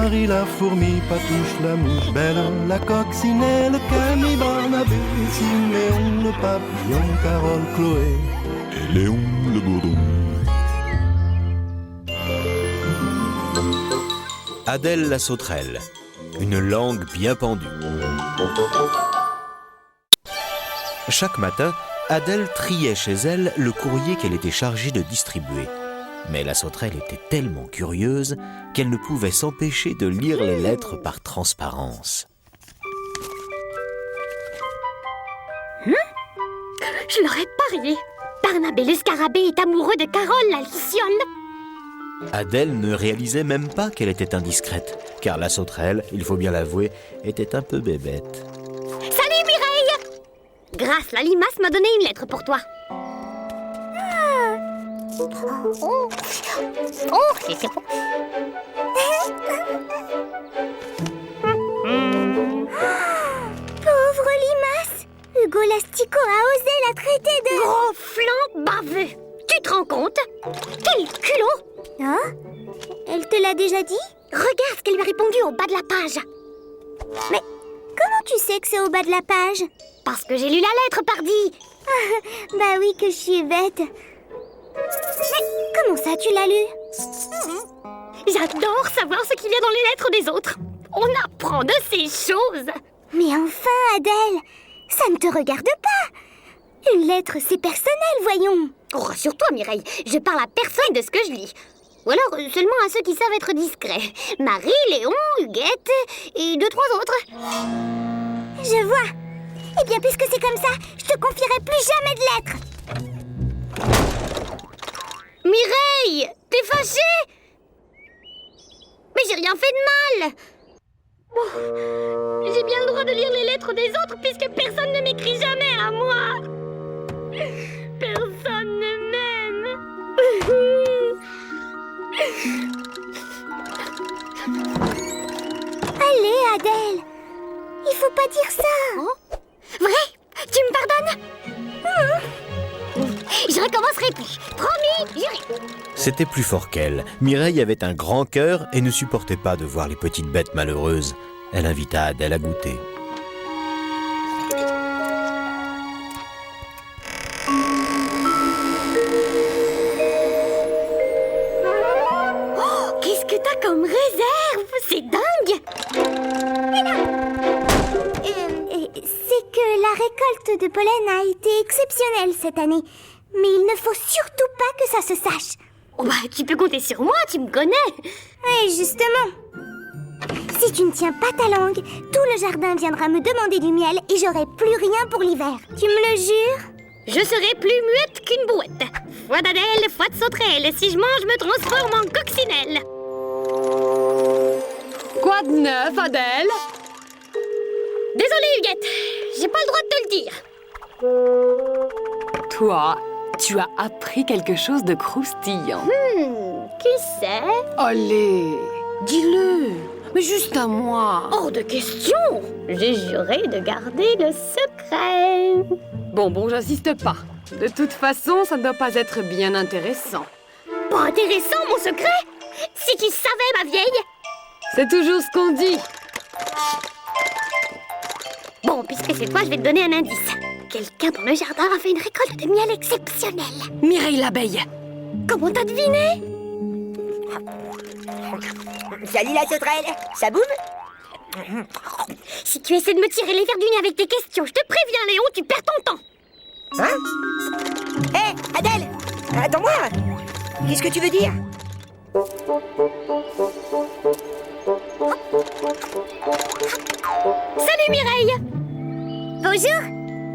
Marie la fourmi, Patouche la mouche, Belle la coccinelle, Camille, Barnabé, Siméon le papillon, Carole, Chloé et Léon le bourdon. Adèle la sauterelle, une langue bien pendue. Chaque matin, Adèle triait chez elle le courrier qu'elle était chargée de distribuer. Mais la sauterelle était tellement curieuse qu'elle ne pouvait s'empêcher de lire les lettres par transparence. Je l'aurais parié. Barnabé le scarabée est amoureux de Carole la luciole. Adèle ne réalisait même pas qu'elle était indiscrète, car la sauterelle, il faut bien l'avouer, était un peu bébête. Salut Mireille! Grâce, la limace m'a donné une lettre pour toi. C'est bon. Pauvre limace! Hugo Lastico a osé la traiter de... Gros flanc baveux! Tu te rends compte? Quel culot! Hein? Elle te l'a déjà dit? Regarde ce qu'elle lui a répondu au bas de la page. Mais comment tu sais que c'est au bas de la page? Parce que j'ai lu la lettre, pardi! Bah oui que je suis bête. Mais comment ça, tu l'as lu? J'adore savoir ce qu'il y a dans les lettres des autres. On apprend de ces choses. Mais enfin, Adèle, ça ne te regarde pas. Une lettre, c'est personnel, voyons. Oh, rassure-toi, Mireille, je parle à personne de ce que je lis. Ou alors seulement à ceux qui savent être discrets. Marie, Léon, Huguette et 2-3 autres. Je vois. Eh bien, puisque c'est comme ça, je te confierai plus jamais de lettres. Mireille, t'es fâchée? Mais j'ai rien fait de mal. Oh, j'ai bien le droit de lire les lettres des autres puisque personne ne m'écrit jamais à moi. Personne ne m'aime. Allez, Adèle, il faut pas dire ça. Oh, vrai? Tu me pardonnes? Je recommencerai plus. Promis, juré. C'était plus fort qu'elle. Mireille avait un grand cœur et ne supportait pas de voir les petites bêtes malheureuses. Elle invita Adèle à goûter. Oh, qu'est-ce que t'as comme réserve? C'est dingue! C'est que la récolte de pollen a été exceptionnelle cette année. Mais il ne faut surtout pas que ça se sache. Oh bah, tu peux compter sur moi, tu me connais. Et justement, si tu ne tiens pas ta langue, tout le jardin viendra me demander du miel et j'aurai plus rien pour l'hiver. Tu me le jures? Je serai plus muette qu'une bouette. Foi d'Adèle, foi de sauterelle. Si je mange, je me transforme en coccinelle. Quoi de neuf, Adèle? Désolée, Huguette, j'ai pas le droit de te le dire. Toi, tu as appris quelque chose de croustillant. Qui c'est? Allez, dis-le, mais juste à moi. Hors de question. J'ai juré de garder le secret. Bon, j'insiste pas. De toute façon, ça ne doit pas être bien intéressant. Pas intéressant, mon secret? Si tu savais, ma vieille. C'est toujours ce qu'on dit. Bon, puisque c'est toi, je vais te donner un indice. Quelqu'un dans le jardin a fait une récolte de miel exceptionnelle. Mireille l'abeille. Comment t'as deviné? Salut la sauterelle, ça boum? Si tu essaies de me tirer les verres du nez avec tes questions, je te préviens, Léon, tu perds ton temps. Hein? Hé, Adèle! Attends-moi! Qu'est-ce que tu veux dire? Salut Mireille! Bonjour.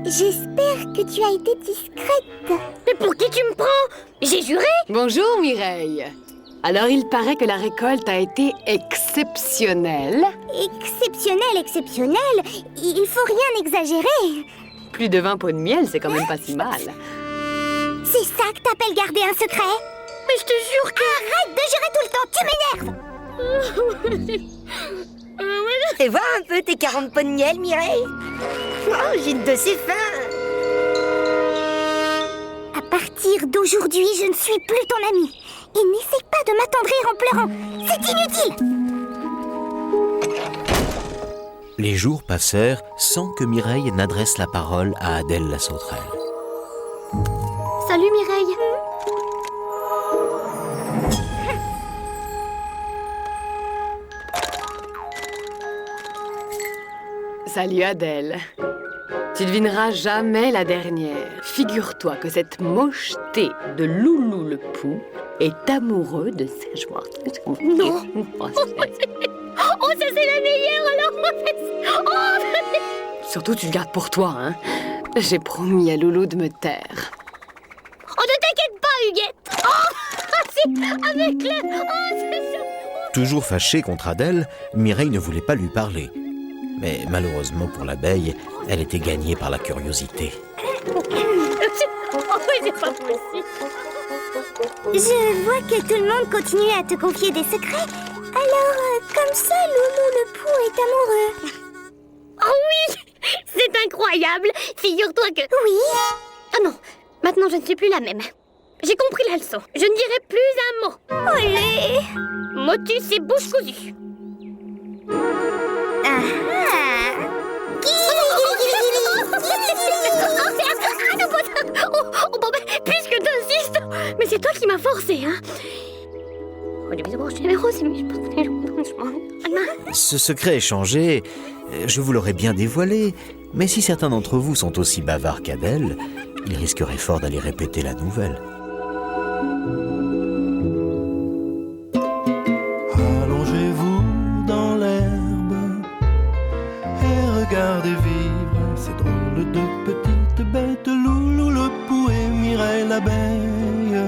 J'espère que tu as été discrète. Mais pour qui tu me prends? J'ai juré! Bonjour Mireille. Alors il paraît que la récolte a été exceptionnelle. Exceptionnelle. Il faut rien exagérer. Plus de 20 pots de miel, c'est quand même pas si mal. C'est ça que t'appelles garder un secret? Mais je te jure que... Arrête de jurer tout le temps, tu m'énerves. Fais voir un peu tes 40 pots de miel, Mireille. Oh, j'ai de ces fins. À partir d'aujourd'hui, je ne suis plus ton amie. Et n'essaie pas de m'attendrir en pleurant. C'est inutile. Les jours passèrent sans que Mireille n'adresse la parole à Adèle la sauterelle. Salut Mireille. Salut Adèle. Tu devineras jamais la dernière. Figure-toi que cette mocheté de Loulou le Pou est amoureux de sa joie. Non. Oh, ça c'est la meilleure alors. Oh, Surtout, tu le gardes pour toi, hein. J'ai promis à Loulou de me taire. oh ne t'inquiète pas, Huguette. Oh, c'est avec le... Oh, c'est ça. Toujours fâchée contre Adèle, Mireille ne voulait pas lui parler. Mais malheureusement pour l'abeille, elle était gagnée par la curiosité. Oh, c'est pas possible. Je vois que tout le monde continue à te confier des secrets. Alors, comme ça, Loulou le Pou est amoureux. Oh oui, c'est incroyable. Figure-toi que... Oui. Ah non, maintenant je ne suis plus la même. J'ai compris la leçon. Je ne dirai plus un mot. Olé. Motus et bouche cousue. Oh, bon, puisque t'insistes, mais c'est toi qui m'as forcé, hein. Ce secret échangé, je vous l'aurais bien dévoilé, mais si certains d'entre vous sont aussi bavards qu'Adèle, ils risqueraient fort d'aller répéter la nouvelle. Allongez-vous dans l'herbe et regardez vivre ces drôles de petites bêtes. Loulou le Pou et Mireille l'abeille,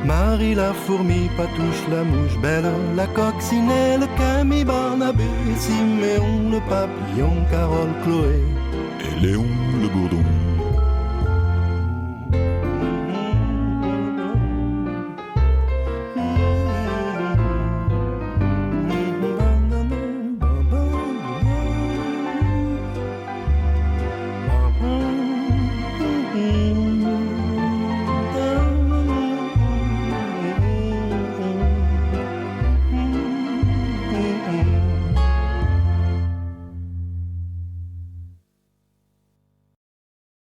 Marie la fourmi, Patouche la mouche belle, la coccinelle, Camille, Barnabé, Siméon le papillon, Carole, Chloé et Léon le bourdon.